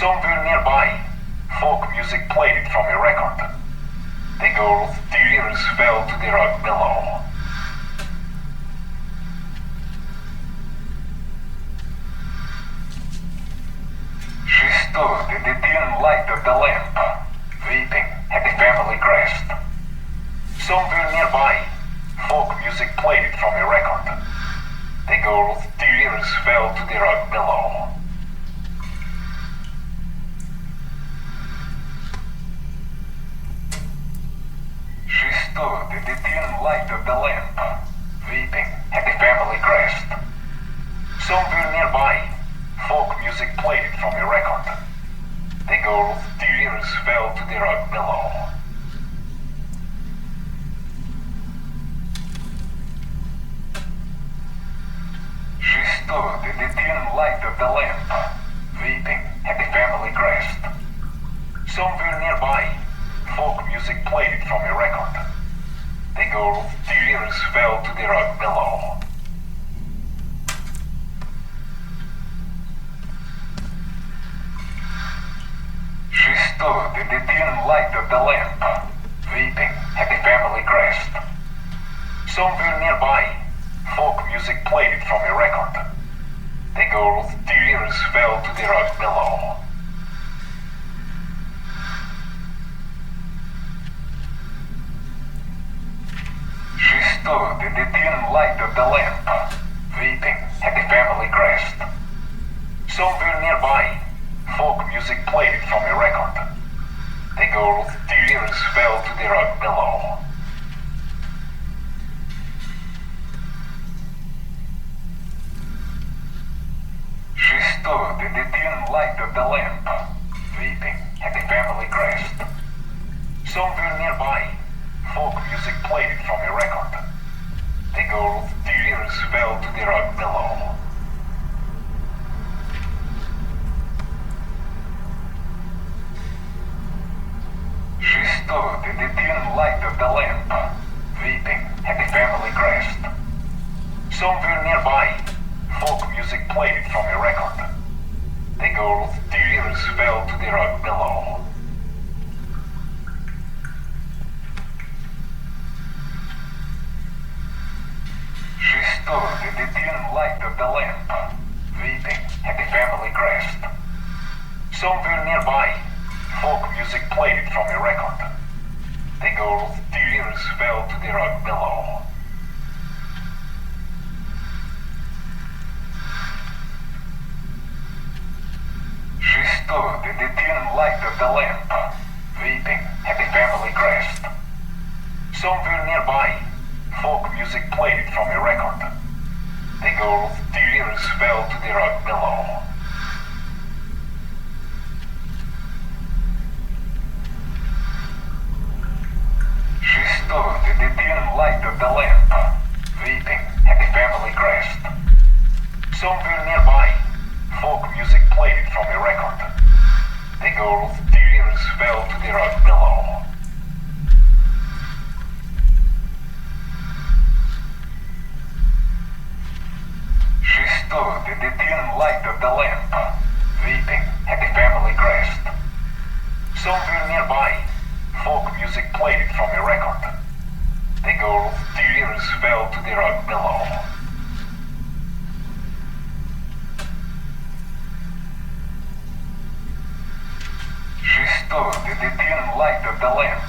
Somewhere nearby, folk music played from a record. The girl's tears fell to the rug below. She stood in the dim light of the lamp, weeping at the family crest. Somewhere nearby, folk music played from a record. The girl's tears fell to the rug below. She stood in the dim light of the lamp, weeping at the family crest. Somewhere nearby, folk music played from a record. The girl's tears fell to the rug below. She stood in the dim light of the lamp, weeping at the family crest. Somewhere nearby, folk music played from a record. The girl's tears fell to the rug below. She stood in the dim light of the lamp, weeping at the family crest. Somewhere nearby, folk music played from a record. The girl's tears fell to the rug below. She stood in the dim light of the lamp, weeping at the family crest. Somewhere nearby, folk music played from a record. The girl's tears fell to the rug below. She stood in the dim light of the lamp, weeping at the family crest. Somewhere nearby, folk music played from a record. The girl's tears fell to the rug below. She stood in the dim light of the lamp, weeping at the family crest. Somewhere nearby, folk music played from a record. The girl's tears fell to the rug below. She stood in the dim light of the lamp, weeping at the family crest. Somewhere nearby, folk music played from a record. The girl's tears fell to the rug below. She stood in the dim light of the lamp, weeping at the family crest. Somewhere nearby, folk music played from a record. The girl's tears fell to the rug below. She stood in the dim light of the lamp, weeping at the family crest. Somewhere nearby, folk music played from a record. The girl's tears fell to the rug below. She stood in the dim light of the lamp, weeping at the family crest. Somewhere nearby, folk music played from a record. The girl's tears fell to the rug below. She stood in the dim light of the lamp,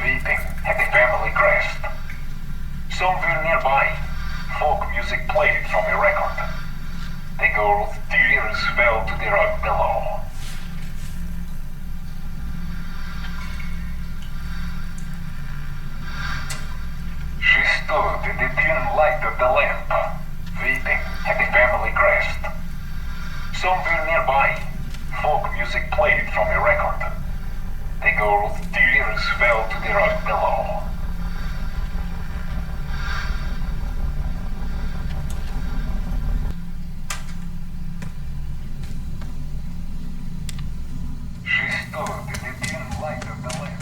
weeping at the family crest. Somewhere nearby, folk music played from a record. The girl's tears fell to the rug below. She stood in the dim light of the lamp, weeping at the family crest. Somewhere nearby, folk music played from a record. The girl's tears fell to the rug below. She stood in the dim light of the lamp.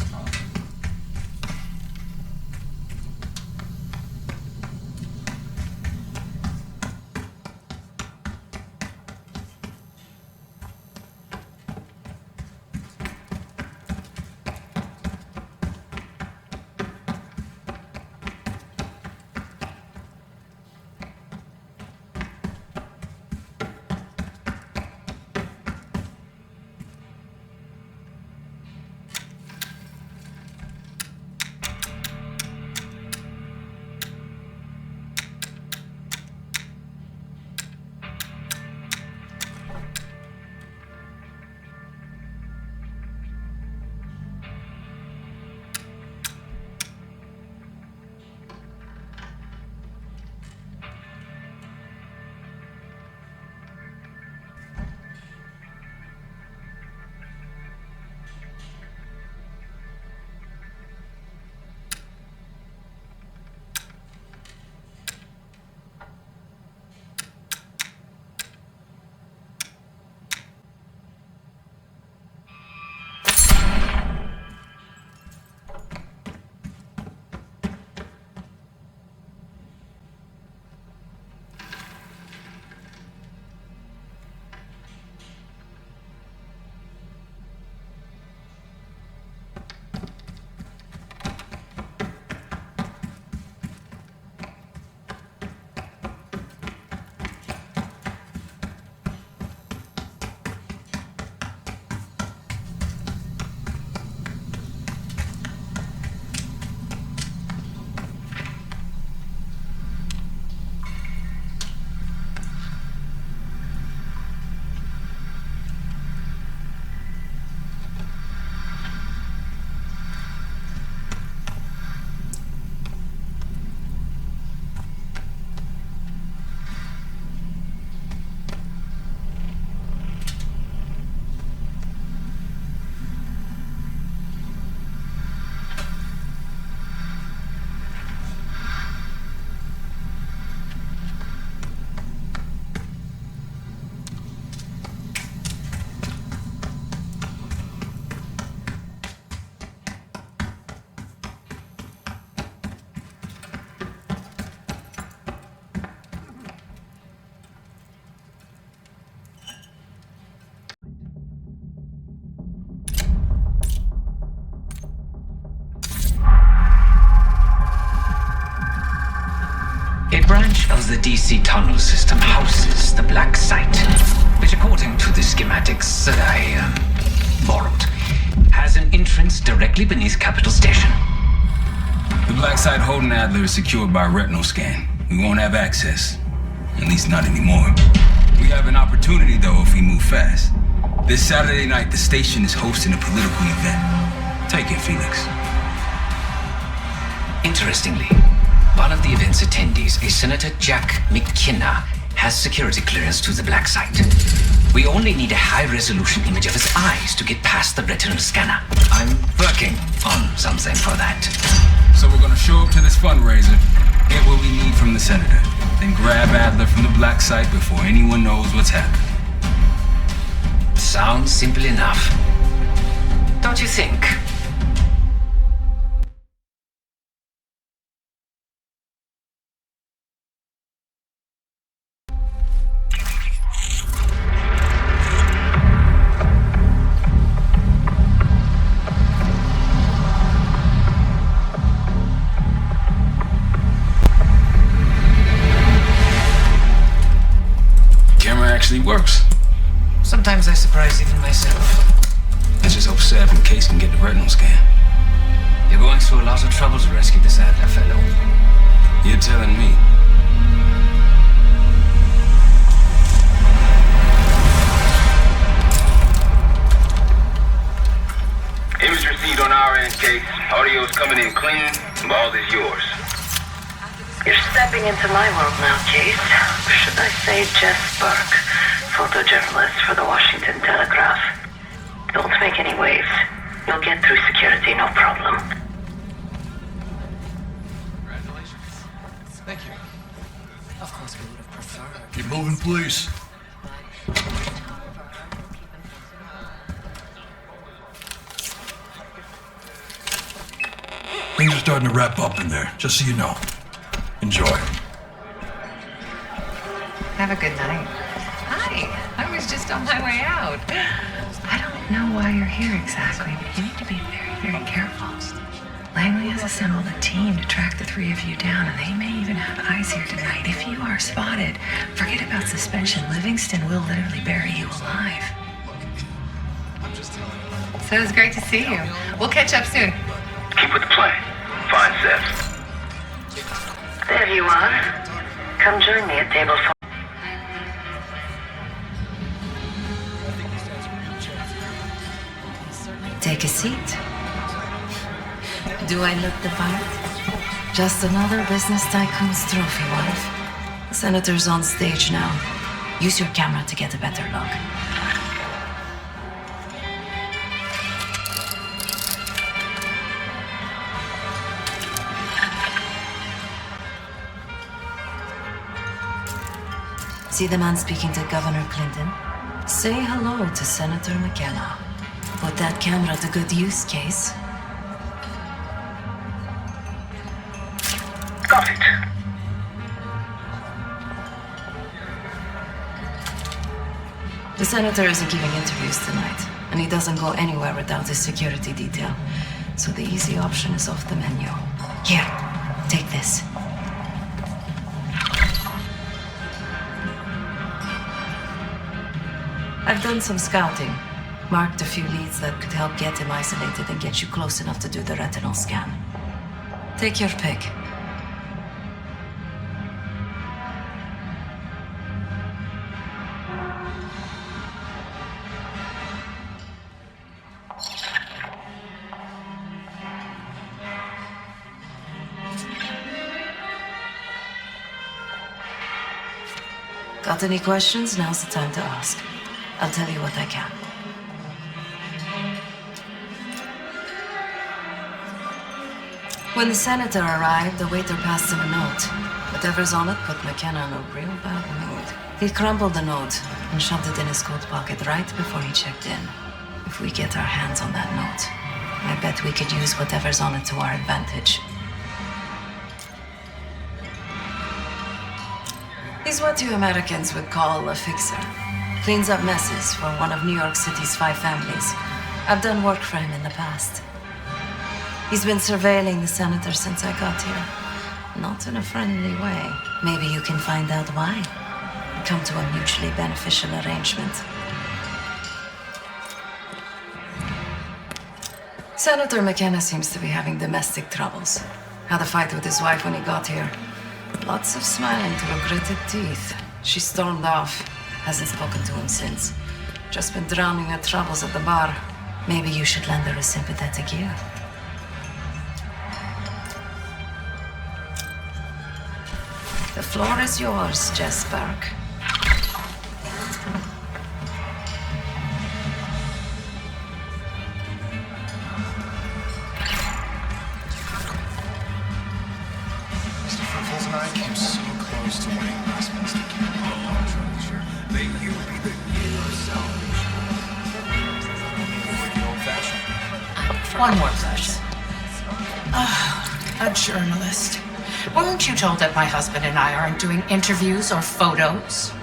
branch of the DC tunnel system houses the Black Site, which according to the schematics that I borrowed, has an entrance directly beneath Capital Station. The Black Site holding Adler is secured by a retinal scan. We won't have access. At least not anymore. We have an opportunity, though, if we move fast. This Saturday night, the station is hosting a political event. Take it, Felix. Interestingly, one of the event's attendees, a Senator Jack McKenna, has security clearance to the Black Site. We only need a high-resolution image of his eyes to get past the retinal scanner. I'm working on something for that. So we're gonna show up to this fundraiser, get what we need from the Senator, then grab Adler from the Black Site before anyone knows what's happened. Sounds simple enough. Don't you think? Actually works. Sometimes I surprise even myself. Let's just hope Seb and Case can get the retinal scan. You're going through a lot of trouble to rescue this Adler fellow. You're telling me. Image received on our end, Case. Audio's coming in clean. The ball is yours. You're stepping into my world now, Case. Should I say Jess Burke, photojournalist for the Washington Telegraph. Don't make any waves. You'll get through security, no problem. Congratulations. Thank you. Of course we would have preferred. Keep moving, please. Things are starting to wrap up in there, just so you know. Enjoy. Have a good night. Hi, I was just on my way out. I don't know why you're here exactly, but you need to be very, very careful. Langley has assembled a team to track the three of you down, and they may even have eyes here tonight. If you are spotted, forget about suspension. Livingston will literally bury you alive. So it was great to see you. We'll catch up soon. Keep with the plan. Fine, Seth. There you are. Come join me at table 4. Take a seat. Do I look the part? Just another business tycoon's trophy wife. The senator's on stage now. Use your camera to get a better look. See the man speaking to Governor Clinton? Say hello to Senator McKenna. Put that camera to good use, Case. Got it. The senator isn't giving interviews tonight, and he doesn't go anywhere without his security detail. So the easy option is off the menu. Here, take this. I've done some scouting. Marked a few leads that could help get him isolated and get you close enough to do the retinal scan. Take your pick. Got any questions? Now's the time to ask. I'll tell you what I can. When the senator arrived, the waiter passed him a note. Whatever's on it put McKenna in a real bad mood. He crumpled the note and shoved it in his coat pocket right before he checked in. If we get our hands on that note, I bet we could use whatever's on it to our advantage. He's what you Americans would call a fixer. Cleans up messes for one of New York City's 5 families. I've done work for him in the past. He's been surveilling the senator since I got here. Not in a friendly way. Maybe you can find out why. Come to a mutually beneficial arrangement. Senator McKenna seems to be having domestic troubles. Had a fight with his wife when he got here. Lots of smiling through gritted teeth. She stormed off. Hasn't spoken to him since. Just been drowning her troubles at the bar. Maybe you should lend her a sympathetic ear. The floor is yours, Jess Burke. Mr. Friffles and I came so close to winning Westminster County Treasure. May you be the hero of salvation. Like the old-fashioned. One more question. A journalist. Weren't you told that my husband and I aren't doing interviews or photos?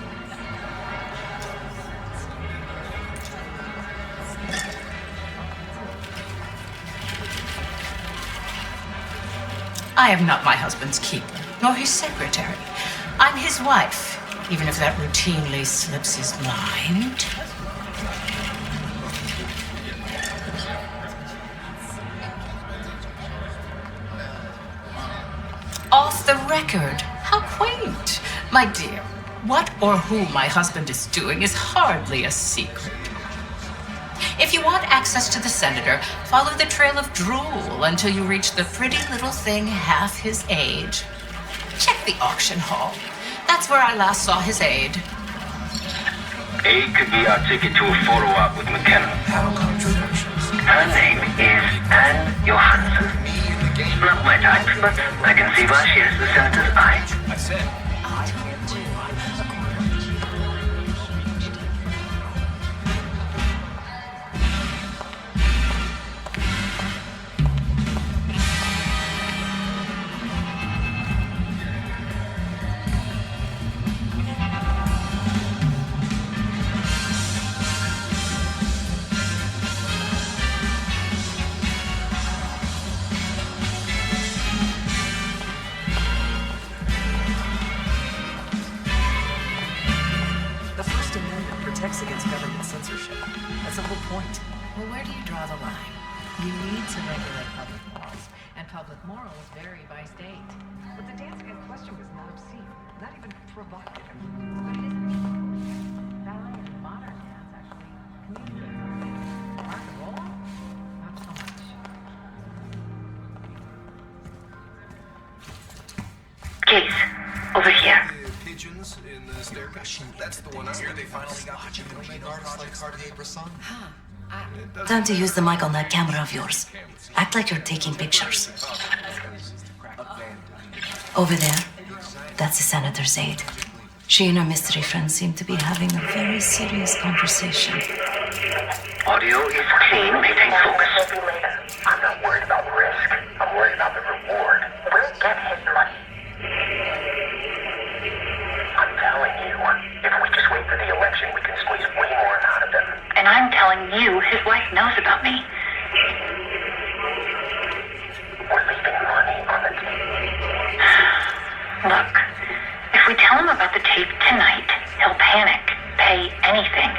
I am not my husband's keeper, nor his secretary. I'm his wife, even if that routinely slips his mind. Off the record. How quaint. My dear, what or who my husband is doing is hardly a secret. If you want access to the senator, follow the trail of drool until you reach the pretty little thing half his age. Check the auction hall. That's where I last saw his aide. Aide could be our ticket to a photo op with McKenna. How controversial. Her name is Anne Johansson. Not my type, but I can see why she has the senator's eye. I said. protects against government censorship. That's the whole point. Well, where do you draw the line? You need to regulate public morals, and public morals vary by state. But the dancing in question was not obscene, not even provocative. But it is ballet and modern dance actually communicate something. Rock and roll? Not so much. Case, over here. Pigeons in the staircase. That's the one where they finally got the chicken made artists like Cartier-Bresson. Time to use the mic on that camera of yours. Act like you're taking pictures. Over there, that's the senator's aide. She and her mystery friend seem to be having a very serious conversation. Audio is clean, maintain focus. I'm not worried about risk. I'm worried about the reward. We'll get his money. I'm telling you, if we just wait for the election, we can squeeze way more out of them. And I'm telling you, his wife knows about me. We're leaving money on the table. Look, if we tell him about the tape tonight, he'll panic, pay anything.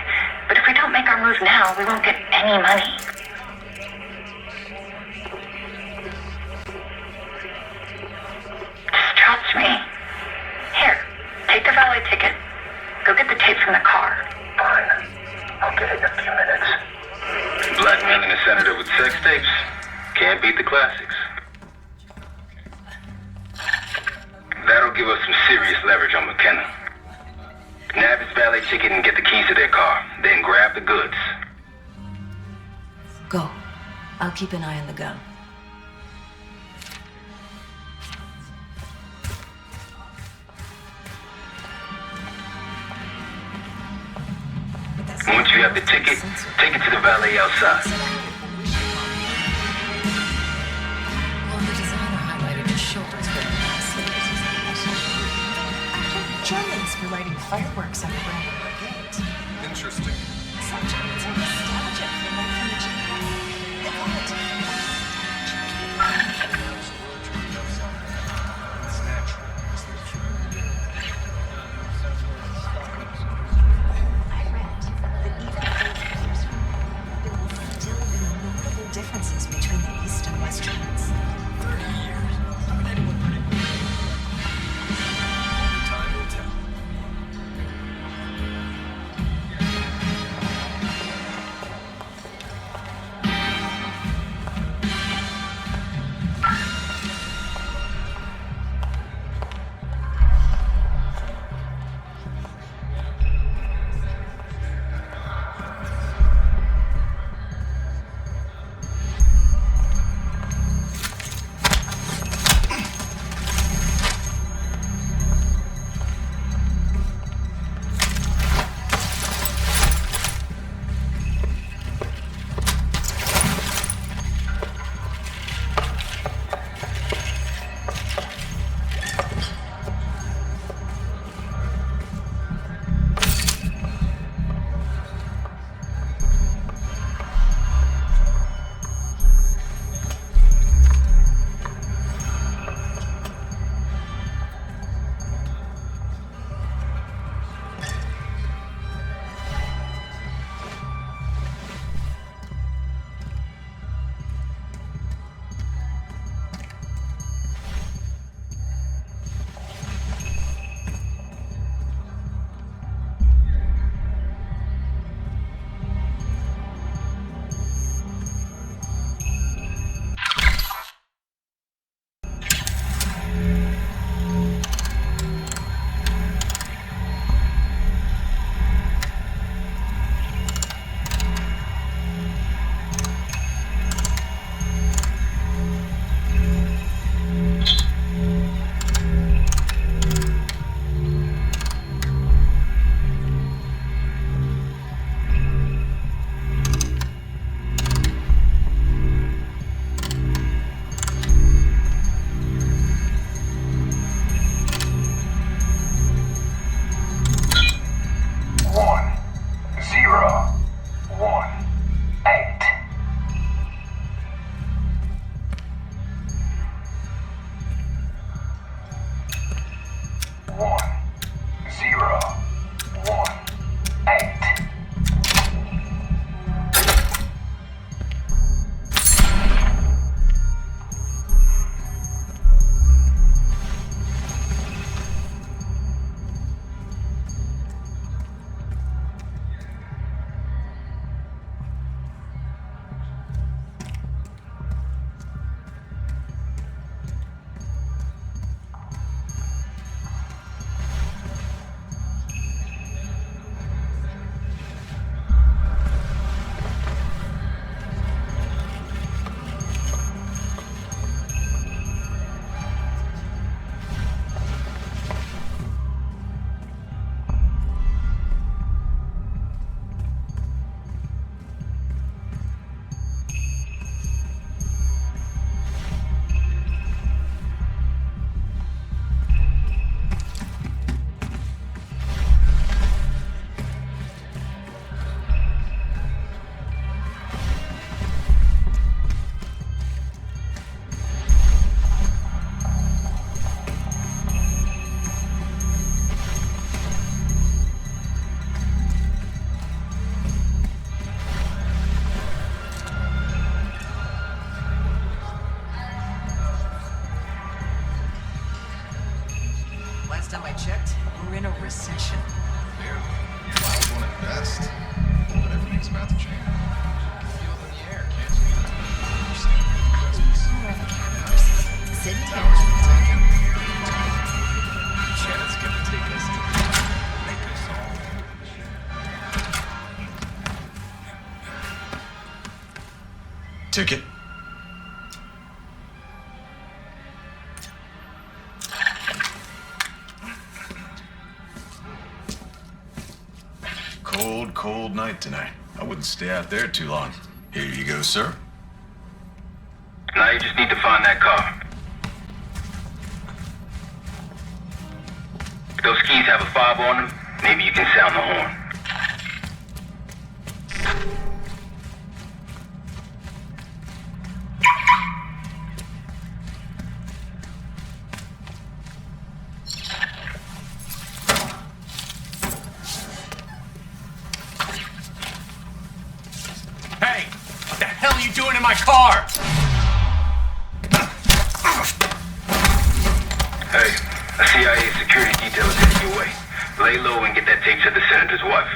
But if we don't make our move now, we won't get any money. Just trust me. Here, take the valet ticket. Go get the tape from the car. Fine. I'll get it in a few minutes. Blackmailing a senator with sex tapes? Can't beat the classics. That'll give us some serious leverage on McKenna. Nab his valet ticket and get the keys to their car. Then grab the goods. Go. I'll keep an eye on the girl. Once you have the ticket, take it to the valet outside. Well, the designer highlighted his shoulders with a massive. Germans for lighting fireworks on the Brandenburg Gate. Interesting. Some Germans are nostalgic for life from the Japan. They call it It's natural. It's the truth. checked, we're in a recession. Barely. Mild one at best. But everything's about to change. You can feel it in the air, can't you? You're standing in the Christmas. Sit That down. was taken. Janet's gonna take us to make us all. Ticket? Cold night tonight. I wouldn't stay out there too long. Here you go, sir. Now you just need to find that car. If those keys have a fob on them, maybe you can sound the horn. Hey! What the hell are you doing in my car? Hey, a CIA security detail is heading your way. Lay low and get that tape to the senator's wife.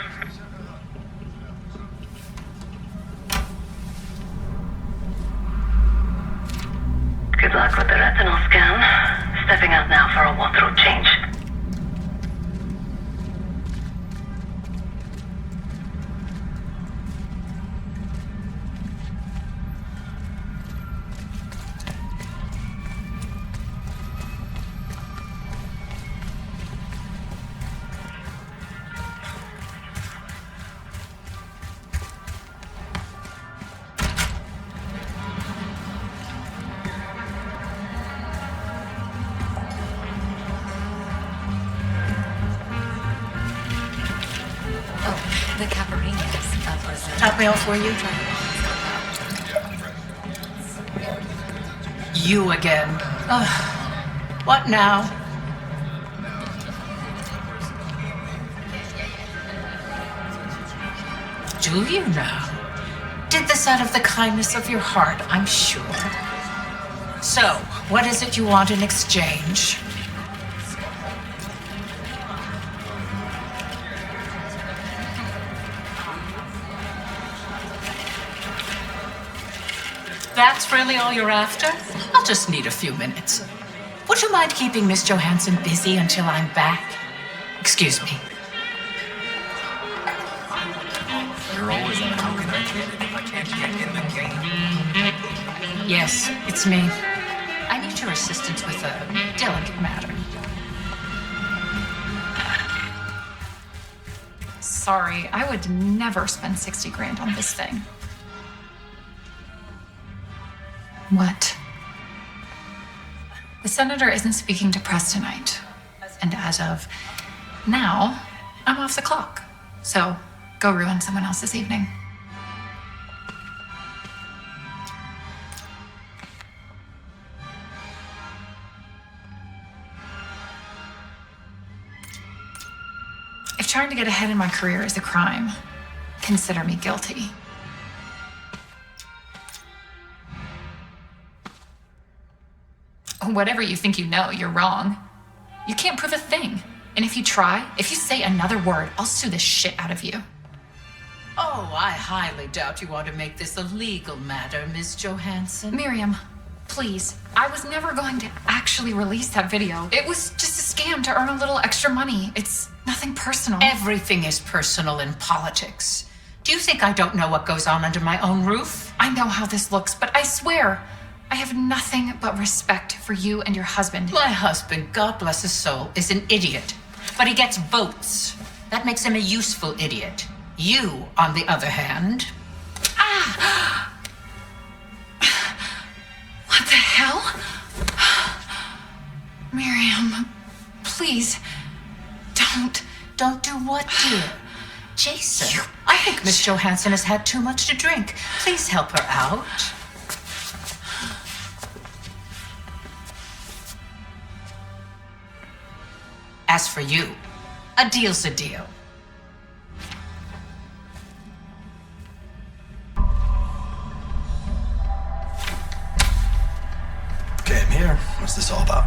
Good luck with the retinal scan. Stepping out now for a wardrobe change. The Caparinas. That was Top mail for you. You again. Ugh. What now? Do you now? Did this out of the kindness of your heart, I'm sure. So, what is it you want in exchange? That's really all you're after? I'll just need a few minutes. Would you mind keeping Miss Johansson busy until I'm back? Excuse me. You're always on how can I get it if I can't get in the game? Yes, it's me. I need your assistance with a delicate matter. Sorry, I would never spend 60 grand on this thing. What? The senator isn't speaking to press tonight. And as of now, I'm off the clock. So go ruin someone else's evening. If trying to get ahead in my career is a crime, consider me guilty. Whatever you think you know, you're wrong. You can't prove a thing. And if you try, if you say another word, I'll sue the shit out of you. Oh, I highly doubt you want to make this a legal matter, Miss Johansson. Miriam, please. I was never going to actually release that video. It was just a scam to earn a little extra money. It's nothing personal. Everything is personal in politics. Do you think I don't know what goes on under my own roof? I know how this looks, but I swear, I have nothing but respect for you and your husband. My husband, God bless his soul, is an idiot. But he gets votes. That makes him a useful idiot. You, on the other hand... What the hell? Miriam, please, don't. Don't do what, dear? Jason, I think Miss Johansson has had too much to drink. Please help her out. As for you, a deal's a deal. Okay, I'm here. What's this all about?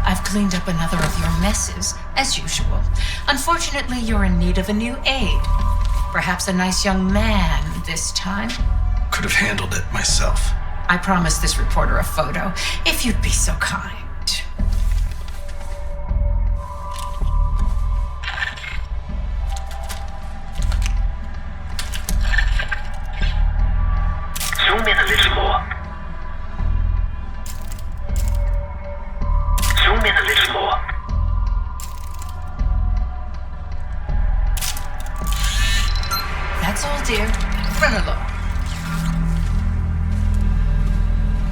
I've cleaned up another of your messes, as usual. Unfortunately, you're in need of a new aide. Perhaps a nice young man this time. Could have handled it myself. I promised this reporter a photo, if you'd be so kind. Zoom in a little more. Zoom in a little more. That's all, dear. Run along.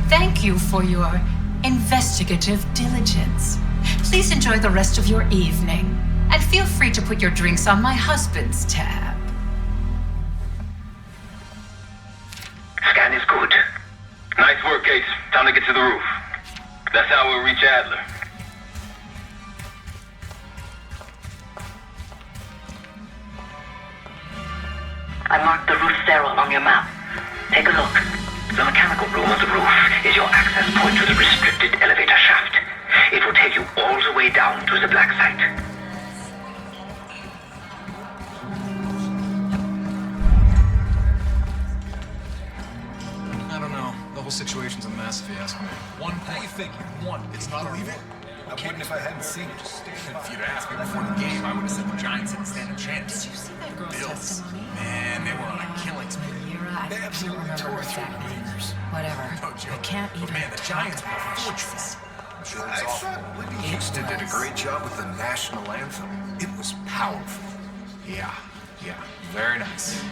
Thank you for your investigative diligence. Please enjoy the rest of your evening, and feel free to put your drinks on my husband's tab. Scan is good. Nice work, Case. Time to get to the roof. That's how we'll reach Adler. I marked the roof sterile on your map. Take a look. The mechanical room on the roof is your access point to the restricted elevator shaft. It will take you all the way down to the black site. I don't know. The whole situation's a mess if you ask me. One point. How you think? One. It's not believe it. I wouldn't if I hadn't seen it. If you'd asked me before the game, I would have said the Giants didn't stand a chance. Did you see that girl's Bills. testimony? Man, they were on a killing spree. I They can't absolutely remember tore her through exact the name. Beavers. Whatever. No I joke. can't But even man, the Giants were what she fortunate. said. I'm sure it was awful. Whitney Houston did a great job with the national anthem. It was powerful. Yeah, very nice.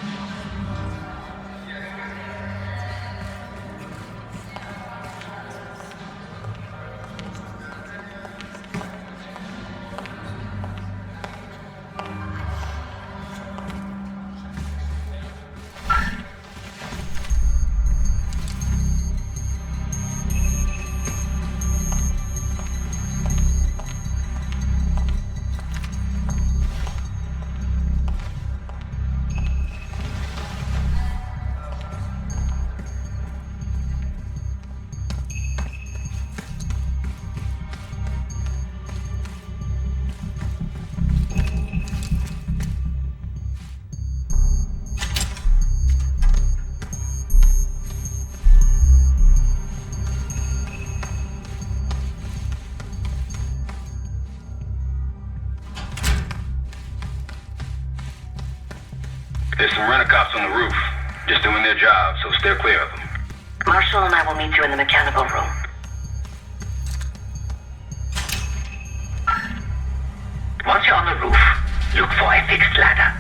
There's some rent-a-cops on the roof. Just doing their job, so steer clear of them. Marshall and I will meet you in the mechanical room. Once you're on the roof, look for a fixed ladder.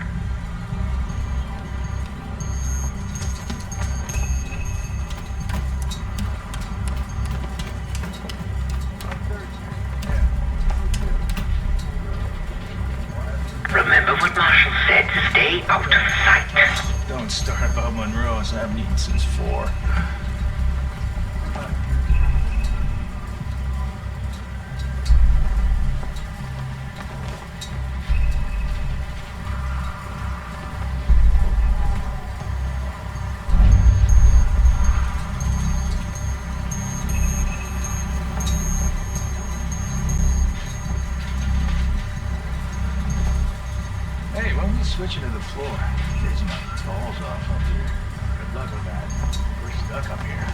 Remember what Marshall said, stay out of sight. Don't start about Monroe's. I haven't eaten since 4. Hey, why don't we switch into the floor? Freezing my balls off up here. Good luck with that. We're stuck up here.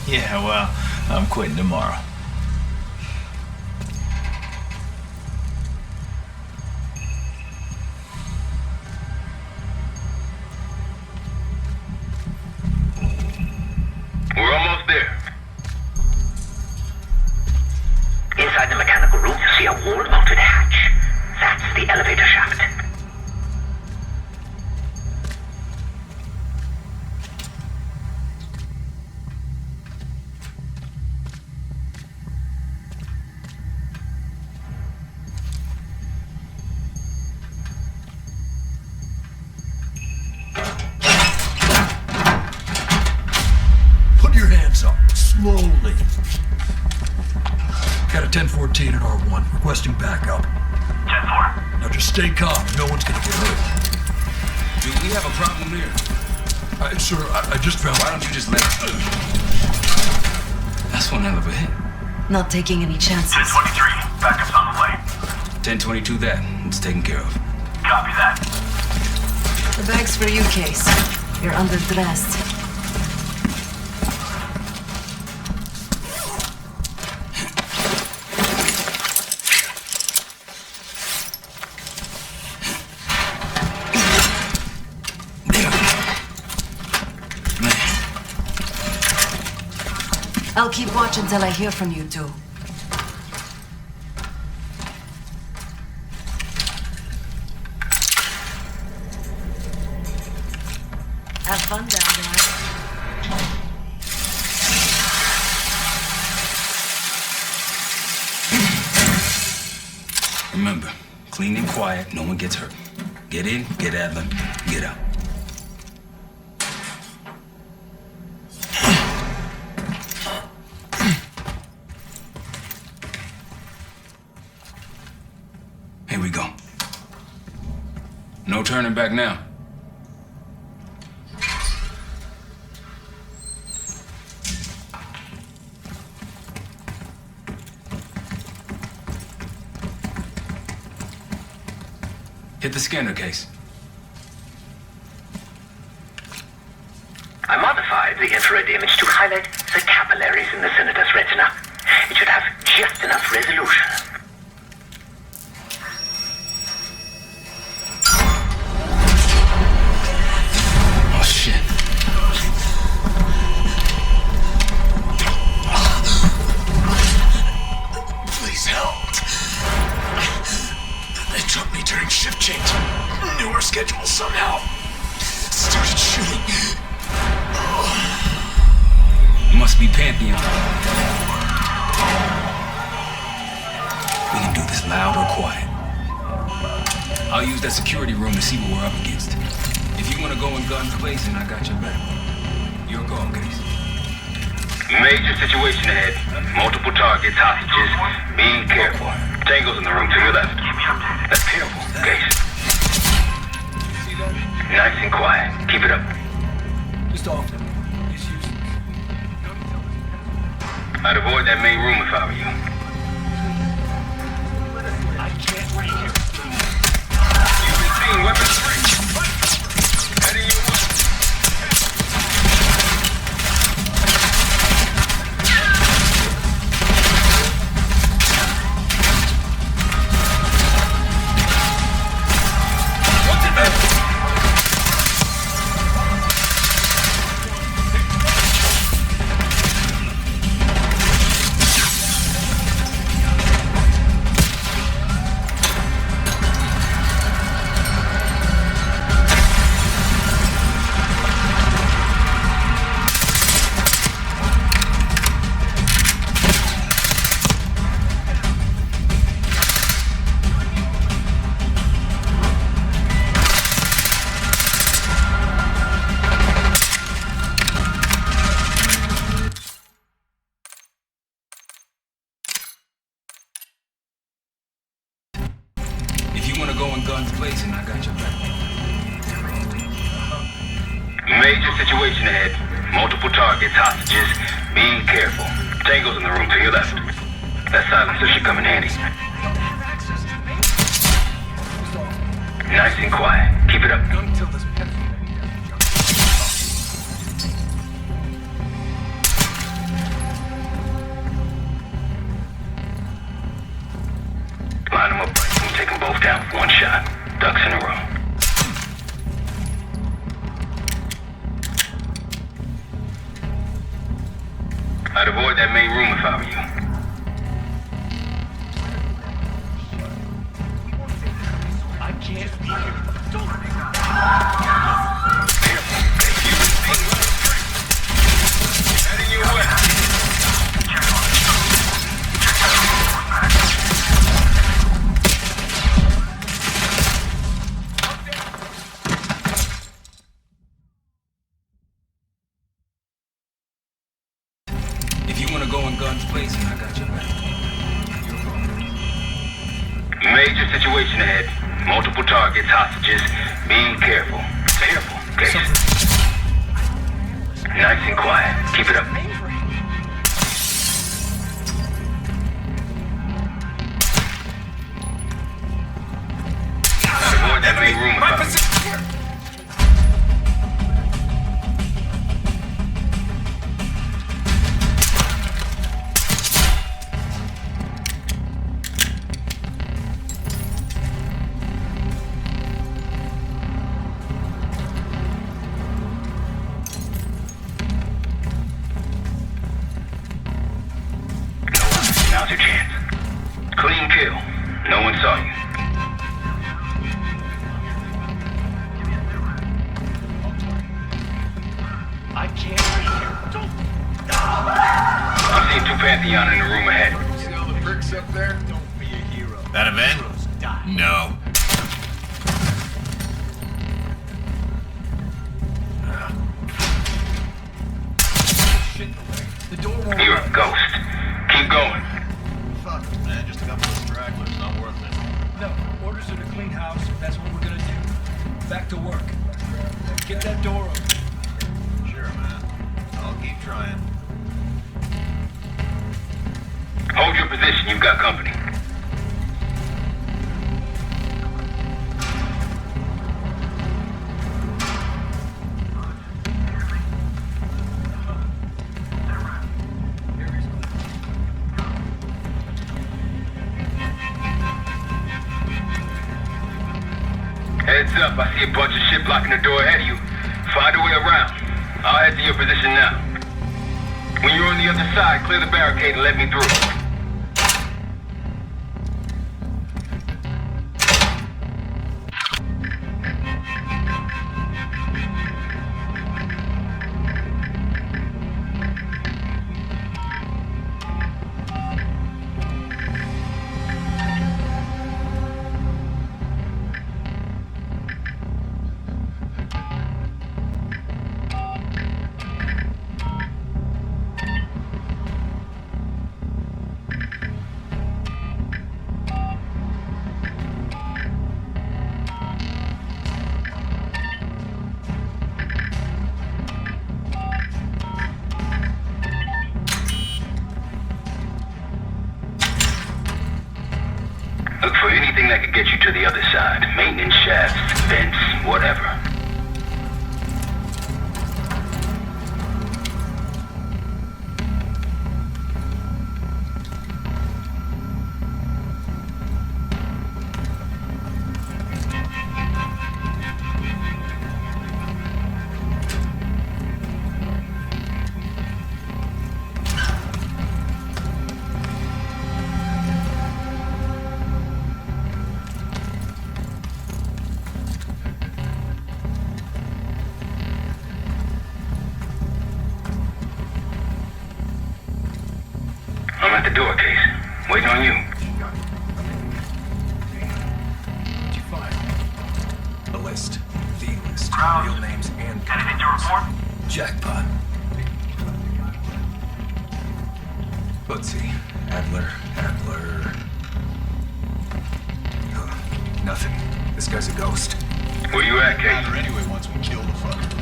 Yeah, well, I'm quitting tomorrow. We're almost there. Inside the mechanical room, you see a wall-mounted hatch. That's the elevator shaft. Put your hands up, slowly. Got a 1014 at R1, requesting backup. 10-4. Now just stay calm, no one's gonna get hurt. Do we have a problem here? Sir, I just found... Why don't you just let us... That's one hell of a hit. Not taking any chances. 10-23. Backup's on the way. 1022 that. It's taken care of. Copy that. The bag's for you, Case. You're underdressed. I'll keep watch until I hear from you two. Have fun down there. Remember, clean and quiet, no one gets hurt. Get in, get Adler, get out. Here we go. No turning back now. Hit the scanner, Case. I modified the infrared image to highlight the capillaries in the senator's retina. It should have just enough resolution. Oh, shit. Please help. They took me during shift change. Knew our schedule somehow. Started shooting. Must be Pantheon. We can do this loud or quiet. I'll use that security room to see what we're up against. If you want to go in guns blazing, I got your back. Your call, Case. Major situation ahead. Multiple targets, hostages. Be careful. Tango's in the room to your left. That's careful, Case. Nice and quiet. Keep it up. Just off. I'd avoid that main room if I were you. I can't wait here. You've been seeing weapons free. Heading your way. blazing, I got your back. Major situation ahead. Multiple targets, hostages. Be careful. Tango's in the room to your left. That silencer should come in handy. Nice and quiet. Keep it up. Down with one shot. Ducks in a row. I'd avoid that main room if I were you. I can't be here. Heading your way. If you want to go in guns blazing, I got your back. Major situation ahead. Multiple targets, hostages. Be careful. Careful, okay? Nice and quiet. Keep it up. Avoid that big room if I were you. Now's your chance. Clean kill. No one saw you. I can't be here. I'm seeing two Pantheon in the room ahead. See all the pricks up there? Don't be a hero. That event? No. The door won't You're a ghost. Keep going. Fuck it, man. Just a couple of stragglers. Not worth it. No, orders are to clean house. That's what we're gonna do. Back to work. Get that door open. Sure, man. I'll keep trying. Hold your position. You've got company. Heads up, I see a bunch of shit blocking the door ahead of you. Find a way around. I'll head to your position now. When you're on the other side, clear the barricade and let me through. Look for anything that could get you to the other side. Maintenance shafts, vents, whatever. I'm at the door, Case. Waiting on you. What'd you find? A list. The list. Real names and anything to report? Jackpot. Let's see. Adler. Nothing. This guy's a ghost. Where you at, Case? Anyway, once we kill the fucker.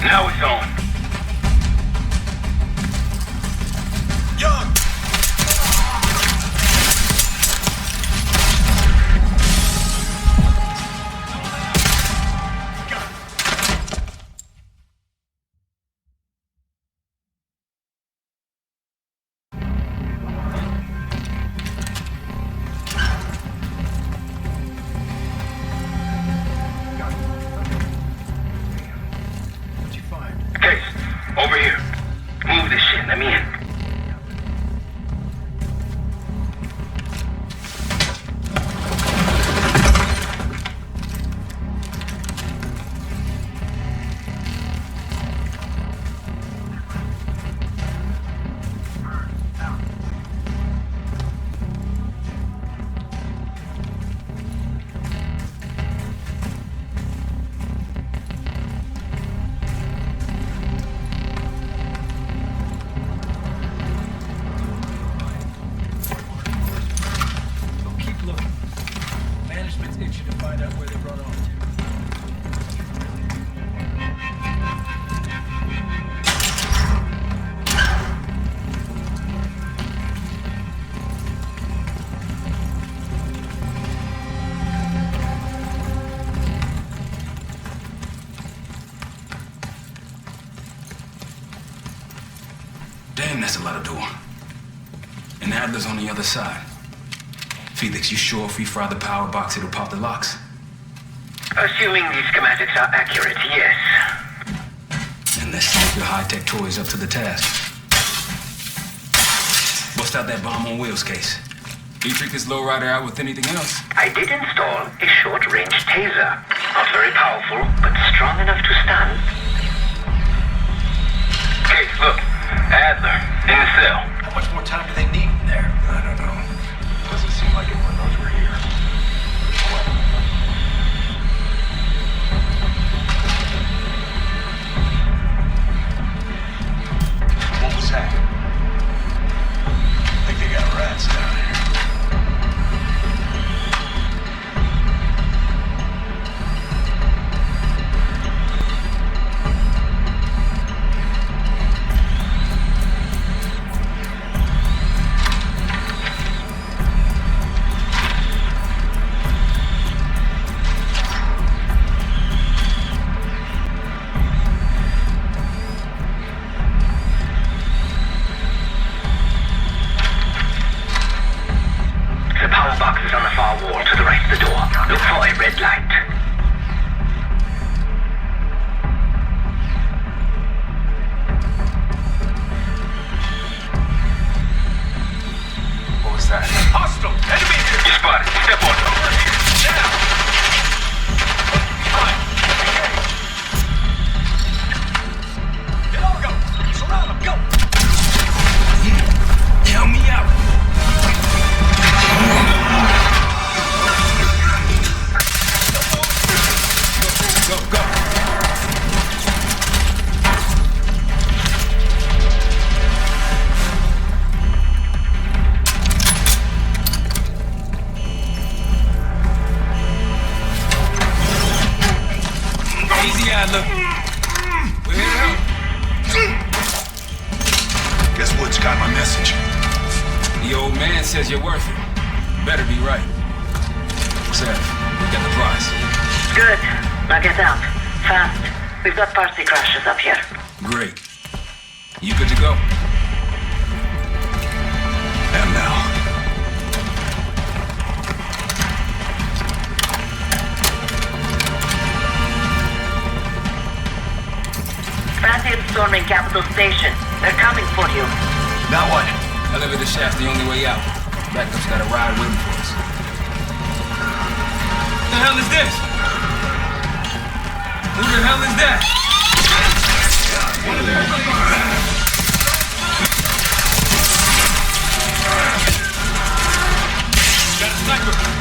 Now it's on. Young! that's a lot of door. And Adler's on the other side. Felix, you sure if we fry the power box, it'll pop the locks? Assuming these schematics are accurate, yes. And let's see if your high-tech toy is up to the task. Bust out that bomb on wheels case. Do you trick this lowrider out with anything else? I did install a short-range taser. Not very powerful, but strong enough to stand. Okay, look. Adler, in the cell. How much more time do they need in there? I don't know. Doesn't seem like anyone knows we're here. What was that? I think they got rats down here. Storming Capital Station. They're coming for you. Now what? Elevator shaft's the only way out. Backup's got a ride waiting for us. What the hell is this? Who the hell is that? Got a sniper.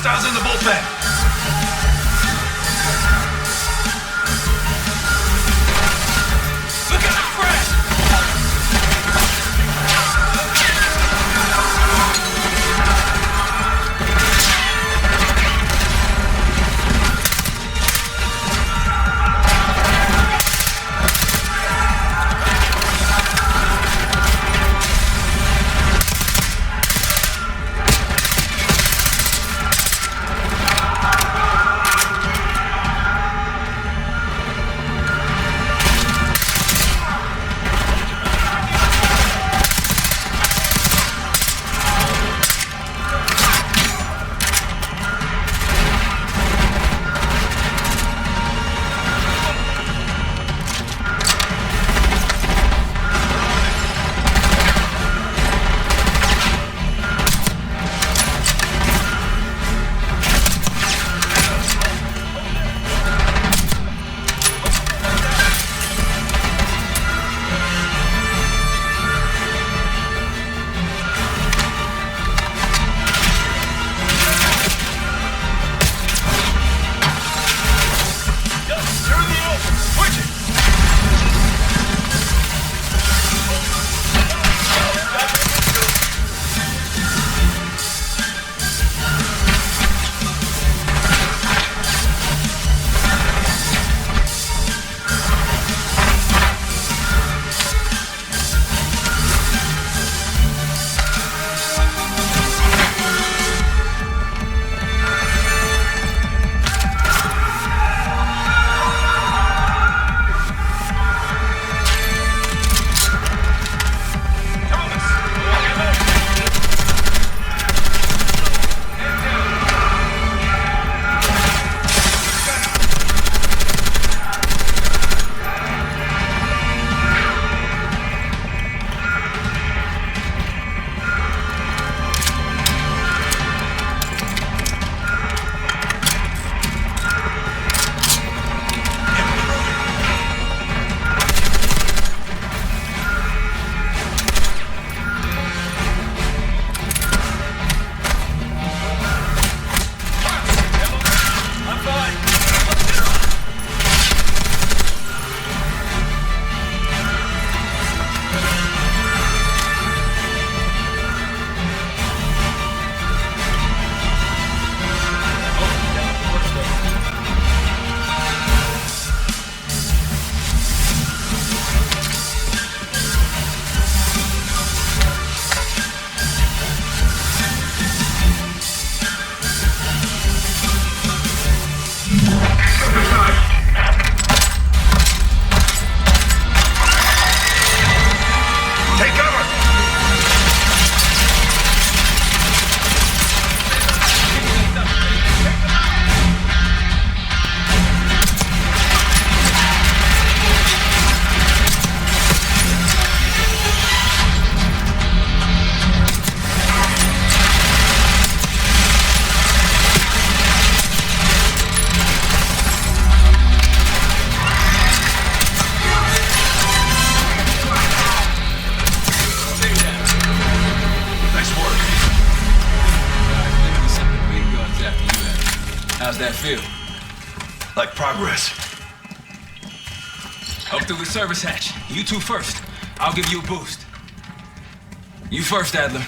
Hostiles in the bullpen. Look out, Fred! How's that feel? Like progress. Up through the service hatch. You two first. I'll give you a boost. You first, Adler.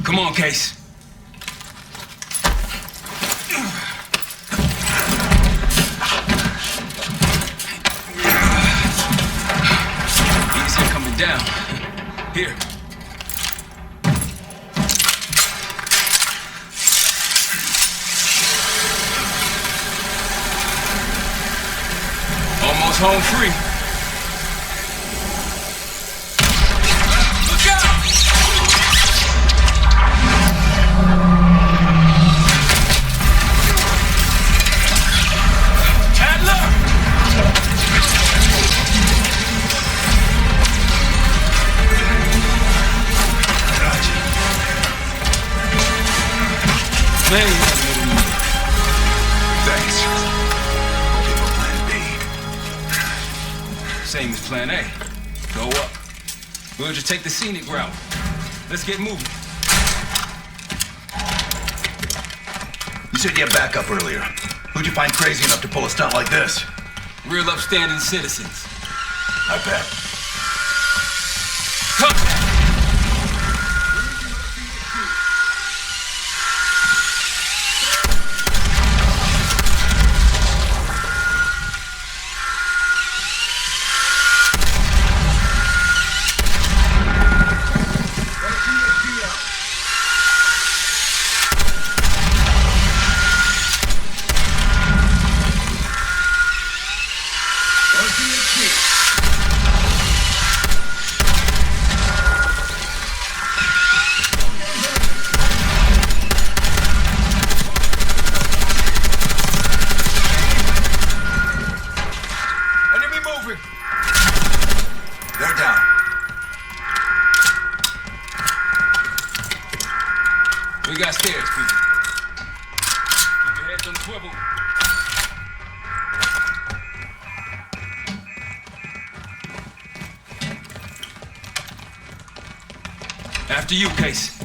Come on, Case. Easy coming down. Here. Almost home free. Look out! Adler! Man, thanks. Same as plan A. Go up. We'll just take the scenic route. Let's get moving. You said you had backup earlier. Who'd you find crazy enough to pull a stunt like this? Real upstanding citizens. I bet. We got stairs, people. Keep your heads on the swivel. After you, Case.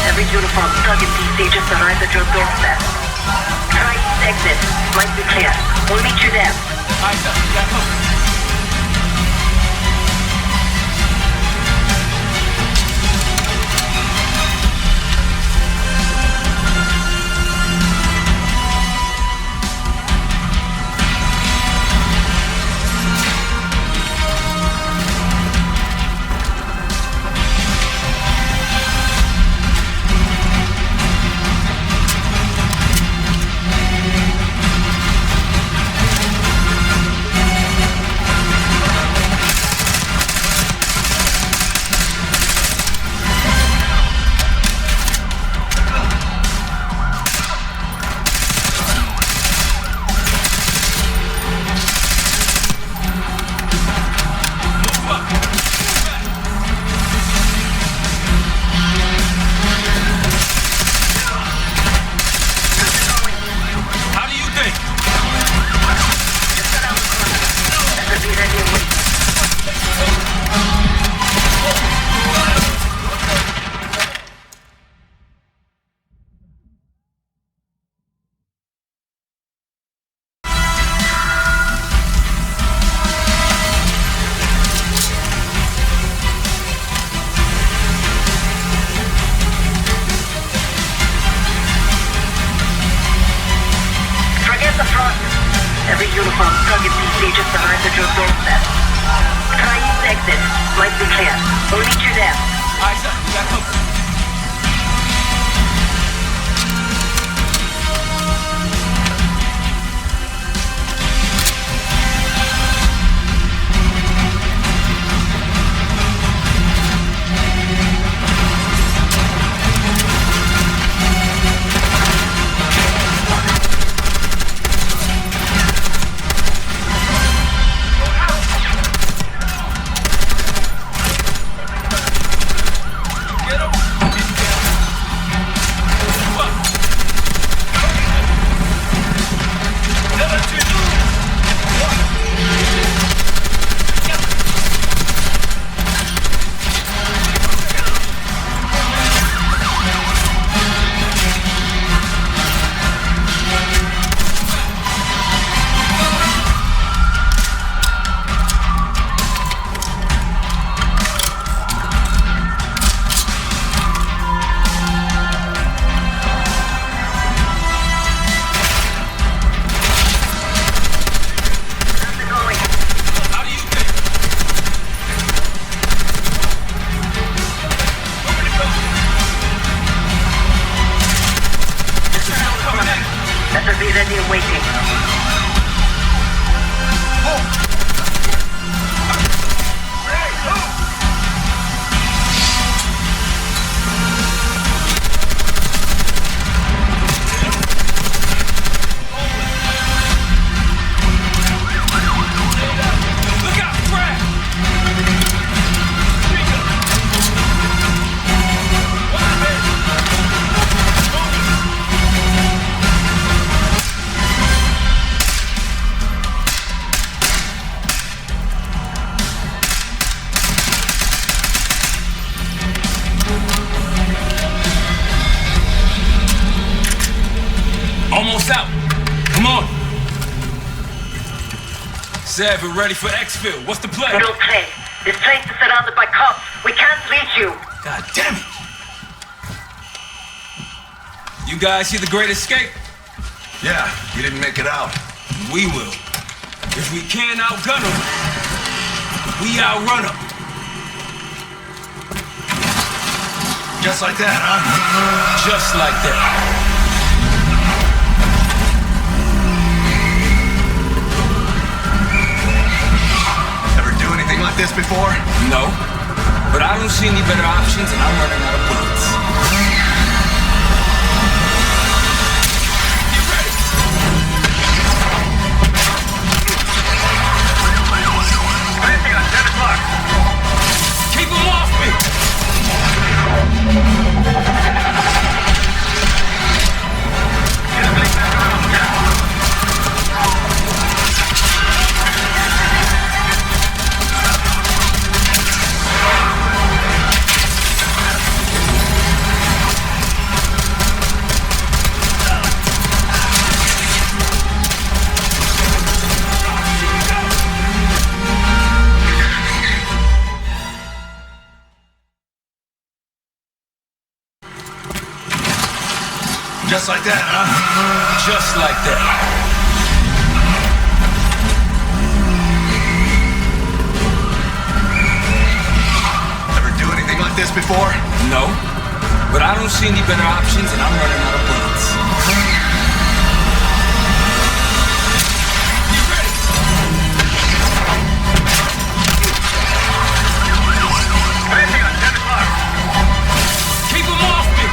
Every uniform stuck in DC just arrived at your doorstep. Try east exit. Might be clear. We'll meet you there. Aye, sir. Got covered. Every uniform stuck in DC just arrived at your doorstep. Try east exit. Might be clear. We'll meet you there. Aye, sir. We got covered. Get him! Zev, we're ready for exfil. What's the plan? No play. This place is surrounded by cops. We can't reach you. God damn it! You guys see the Great Escape? Yeah, we didn't make it out. We will. If we can't outgun them, we outrun them. Just like that, huh? Just like that. Like this before? No, but I don't see any better options and I'm running out of bullets. Get ready! Anything on 10 o'clock. Keep them off me! Just like that, huh? Just like that. Ever do anything like this before? No, but I don't see any better options and I'm running out of bullets. Get ready! Anything on 10 o'clock. Keep them off me!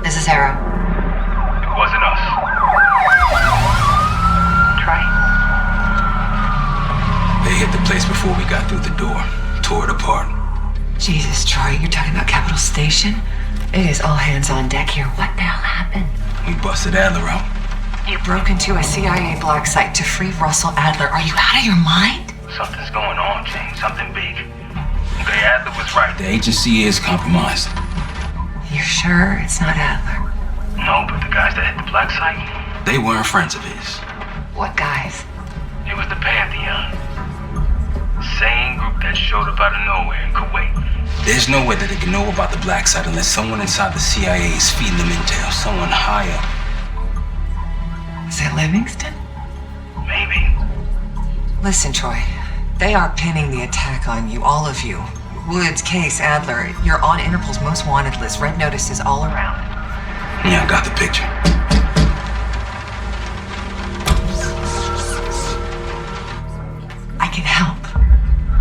This is Hera. It wasn't us. Troy. They hit the place before we got through the door. Tore it apart. Jesus, Troy, you're talking about Capital Station? It is all hands on deck here. What the hell happened? We busted Adler out. You broke into a CIA black site to free Russell Adler. Are you out of your mind? Something's going on, Jane. Something big. Okay, Adler was right. The agency is compromised. You're sure it's not Adler? No, but the guys that hit the black site, They weren't friends of his. What guys? it was the Pantheon. Same group that showed up out of nowhere in Kuwait. There's no way that they can know about the black site unless someone inside the CIA is feeding them intel. Someone high up. Is it Livingston? Maybe. Listen, Troy. They are pinning the attack on you, all of you. Woods, Case, Adler. You're on Interpol's most wanted list. Red notices all around. Yeah, I got the picture. I can help.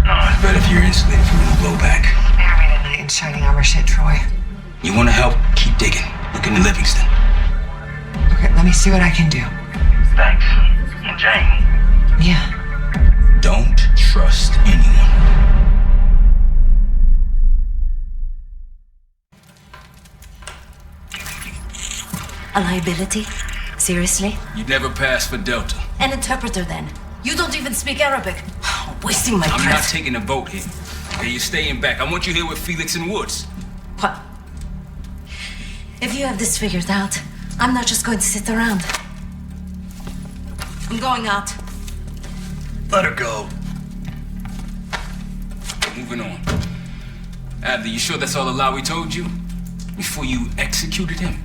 No, it's better if you're insulated from the blowback. Spare me tonight in shining armor shit, Troy. You want to help? Keep digging. Look into Livingston. Okay, let me see what I can do. Thanks. And Jane. Yeah. Don't trust anyone. A liability? Seriously? You'd never pass for Delta. An interpreter then? You don't even speak Arabic. Wasting my I'm breath. not taking a vote here. Okay, you're staying back. I want you here with Felix and Woods. What? If you have this figured out, I'm not just going to sit around. I'm going out. Let her go. Moving on. Adler, you sure that's all the lie we told you? Before you executed him?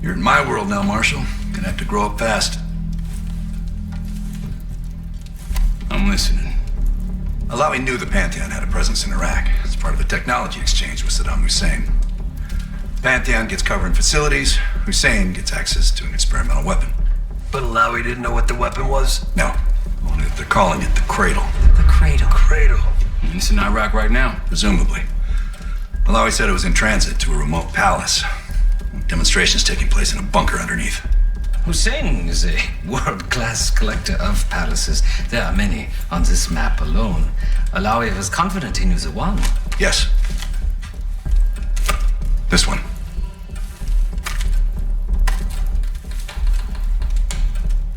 You're in my world now, Marshall. Gonna have to grow up fast. I'm listening. Alawi knew the Pantheon had a presence in Iraq as part of a technology exchange with Saddam Hussein. Pantheon gets cover in facilities, Hussein gets access to an experimental weapon. But Alawi didn't know what the weapon was? No, only that they're calling it the Cradle. The Cradle. Cradle. And it's in Iraq right now. Presumably. Alawi said it was in transit to a remote palace. Demonstrations taking place in a bunker underneath. Hussein is a world-class collector of palaces. There are many on this map alone. Alawi was confident he knew the one. Yes. This one.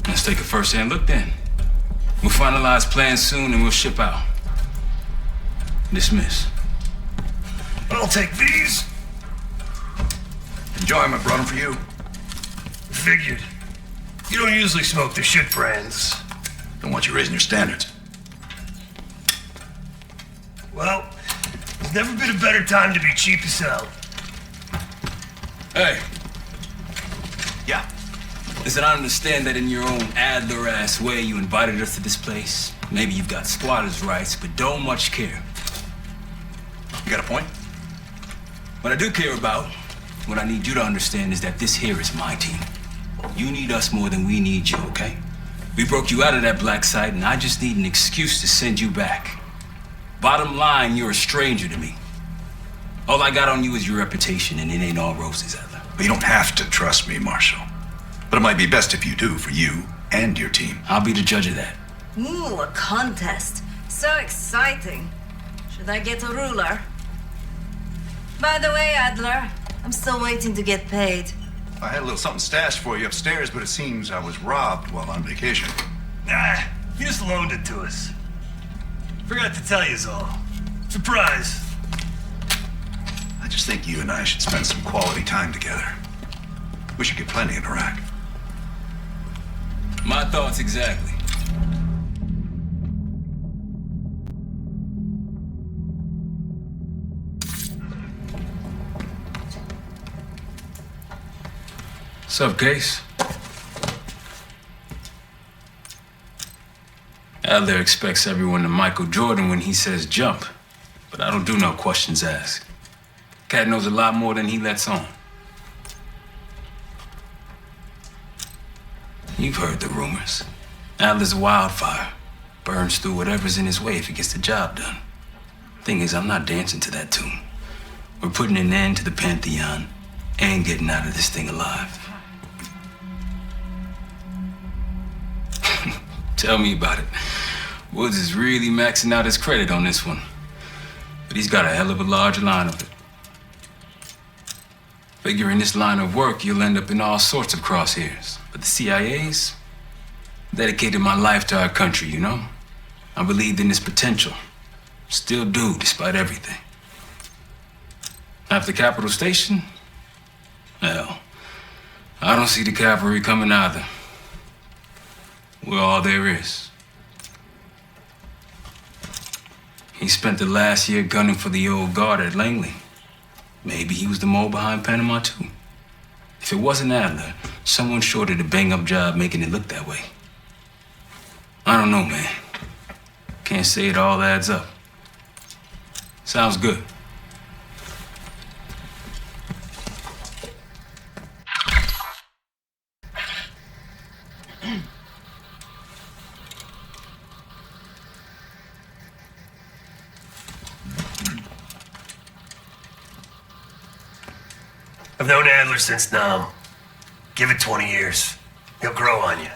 Let's take a first-hand look then. We'll finalize plans soon and we'll ship out. Dismiss. I'll take these. Enjoy them, I brought them for you. Figured. You don't usually smoke the shit brands. Don't want you raising your standards. Well, there's never been a better time to be cheap as hell. Hey. Yeah. Listen, I understand that in your own Adler-ass way you invited us to this place. Maybe you've got squatters' rights, but don't much care. You got a point? What I do care about, what I need you to understand is that this here is my team. You need us more than we need you, okay? We broke you out of that black site, and I just need an excuse to send you back. Bottom line, you're a stranger to me. All I got on you is your reputation, and it ain't all roses, Adler. But you don't have to trust me, Marshal. But it might be best if you do, for you and your team. I'll be the judge of that. Ooh, a contest. So exciting. Should I get a ruler? By the way, Adler, I'm still waiting to get paid. I had a little something stashed for you upstairs, but it seems I was robbed while on vacation. Nah, you just loaned it to us. Forgot to tell yous all. Surprise. I just think you and I should spend some quality time together. We should get plenty in Iraq. My thoughts exactly. What's up, Case? Adler expects everyone to Michael Jordan when he says jump, but I don't do no questions asked. Cat knows a lot more than he lets on. You've heard the rumors. Adler's a wildfire. Burns through whatever's in his way if he gets the job done. Thing is, I'm not dancing to that tune. We're putting an end to the Pantheon and getting out of this thing alive. Tell me about it. Woods is really maxing out his credit on this one. But he's got a hell of a large line of it. Figure in this line of work, you'll end up in all sorts of crosshairs. But the CIA's dedicated my life to our country, you know? I believed in its potential. Still do, despite everything. After Capitol Station? Well, I don't see the cavalry coming either. We're all there is. He spent the last year gunning for the old guard at Langley. Maybe he was the mole behind Panama, too. If it wasn't Adler, someone sure did a bang-up job making it look that way. I don't know, man. Can't say it all adds up. Sounds good. I've known Adler since Nam. Give it 20 years. He'll grow on you.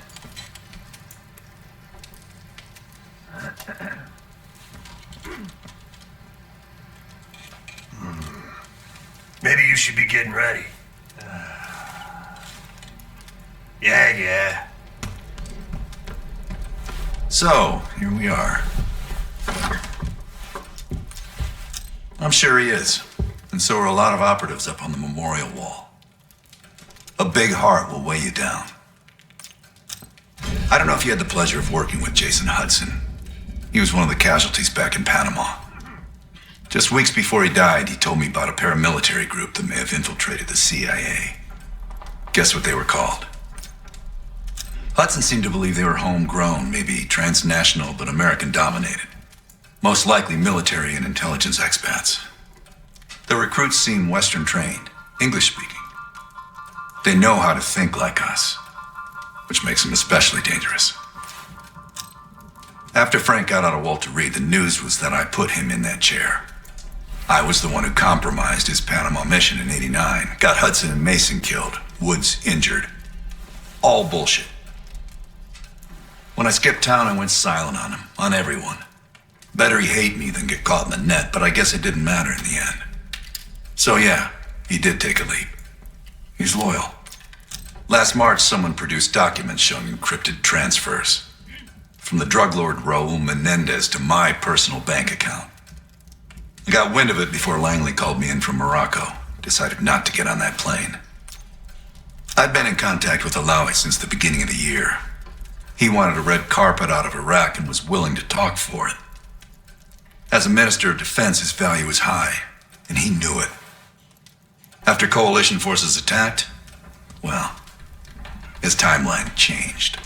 Maybe you should be getting ready. Yeah. So, here we are. I'm sure he is. And so are a lot of operatives up on the memorial wall. A big heart will weigh you down. I don't know if you had the pleasure of working with Jason Hudson. He was one of the casualties back in Panama. Just weeks before he died, he told me about a paramilitary group that may have infiltrated the CIA. Guess what they were called? Hudson seemed to believe they were homegrown, maybe transnational, but American-dominated. Most likely military and intelligence expats. The recruits seem Western trained, English speaking. They know how to think like us, which makes them especially dangerous. After Frank got out of Walter Reed, the news was that I put him in that chair. I was the one who compromised his Panama mission in '89, got Hudson and Mason killed, Woods injured. All bullshit. When I skipped town, I went silent on him, on everyone. Better he hate me than get caught in the net, but I guess it didn't matter in the end. So yeah, he did take a leap. He's loyal. Last March, someone produced documents showing encrypted transfers. From the drug lord Raul Menendez to my personal bank account. I got wind of it before Langley called me in from Morocco. Decided not to get on that plane. I'd been in contact with Alawi since the beginning of the year. He wanted a red carpet out of Iraq and was willing to talk for it. As a minister of defense, his value was high, and he knew it. After coalition forces attacked, well, his timeline changed.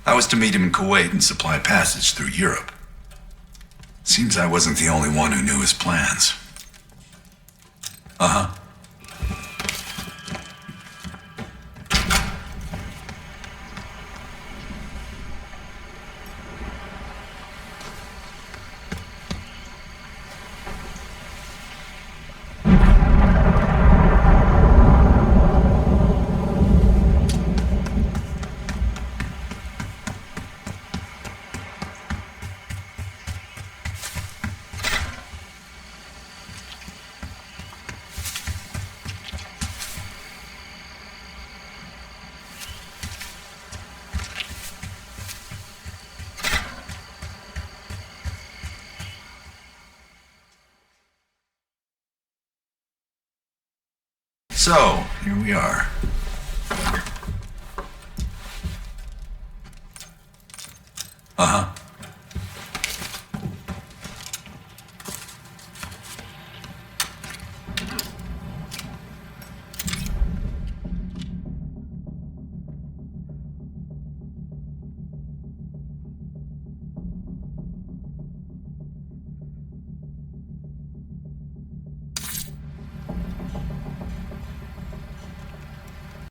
I was to meet him in Kuwait and supply passage through Europe. Seems I wasn't the only one who knew his plans. Uh-huh. So, here we are. Uh-huh.